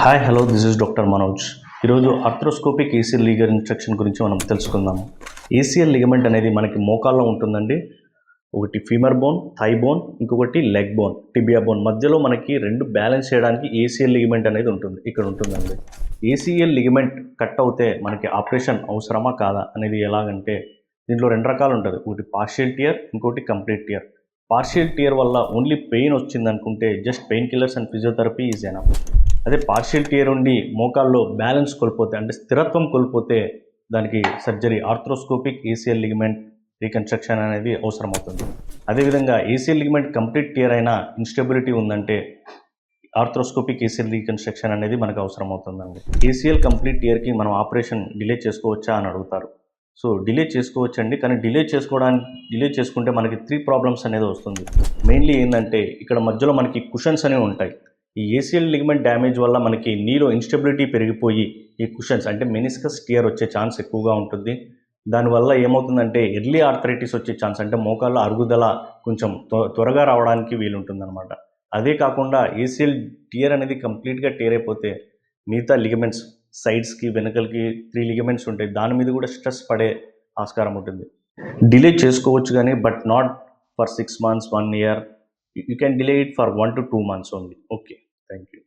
Hi hello this is doctor Manoj. ఈరోజు arthroscopic ACL Liger instruction గురించి మనం తెలుసుకుందాము. ఏసీఎల్ లిగమెంట్ అనేది మనకి మోకాల్లో ఉంటుందండి. ఒకటి ఫీమర్ బోన్, థై బోన్, ఇంకొకటి లెగ్ బోన్, టిబియా బోన్ మధ్యలో మనకి రెండు బ్యాలెన్స్ చేయడానికి ఏసీఎల్ లిగమెంట్ అనేది ఉంటుంది. ఇక్కడ ఉంటుందండి. ఏసీఎల్ లిగమెంట్ కట్ అవుతే మనకి ఆపరేషన్ అవసరమా కాదా అనేది ఎలాగంటే దీంట్లో రెండు రకాలు ఉంటుంది. ఒకటి పార్షియల్ టియర్, ఇంకోటి కంప్లీట్ టియర్. పార్షియల్ టియర్ వల్ల ఓన్లీ పెయిన్ వచ్చింది అనుకుంటే just pain killers and physiotherapy is enough. అదే పార్షియల్ టియర్ ఉండి మోకాల్లో బ్యాలెన్స్ కోల్పోతే అంటే స్థిరత్వం కోల్పోతే దానికి surgery arthroscopic ACL ligament reconstruction అనేది అవసరమవుతుంది. అదేవిధంగా ఏసీఎల్ లిగమెంట్ కంప్లీట్ టియర్ అయినా ఇన్స్టెబిలిటీ ఉందంటే ఆర్థ్రోస్కోపిక్ ఏసీఎల్ రీకన్స్ట్రక్షన్ అనేది మనకు అవసరం అవుతుందండి. ఏసీఎల్ కంప్లీట్ టియర్కి మనం ఆపరేషన్ డిలే చేసుకోవచ్చా అని అడుగుతారు. సో డిలే చేసుకోవచ్చండి, కానీ డిలే చేసుకుంటే మనకి 3 ప్రాబ్లమ్స్ అనేది వస్తుంది. మెయిన్లీ ఏంటంటే ఇక్కడ మధ్యలో మనకి కుషన్స్ అనేవి ఉంటాయి. ఈ ఏసీఎల్ లిగమెంట్ డ్యామేజ్ వల్ల మనకి నీలో ఇన్స్టెబిలిటీ పెరిగిపోయి ఈ కుషన్స్ అంటే మెనిస్కస్ టియర్ వచ్చే ఛాన్స్ ఎక్కువగా ఉంటుంది. దానివల్ల ఏమవుతుందంటే ఎర్లీ ఆర్థరైటిస్ వచ్చే ఛాన్స్ అంటే మోకాళ్ళ అరుగుదల కొంచెం త్వరగా రావడానికి వీలుంటుందన్నమాట. అదే కాకుండా ఏసీఎల్ టియర్ అనేది కంప్లీట్గా టియర్ అయిపోతే మిగతా లిగమెంట్స్ సైడ్స్కి వెనకలకి 3 లిగమెంట్స్ ఉంటాయి, దాని మీద కూడా స్ట్రెస్ పడే ఆస్కారం ఉంటుంది. డిలే చేసుకోవచ్చు కానీ but not for 6 months, 1 year. You can delay it for 1 to 2 months only. Okay, thank you.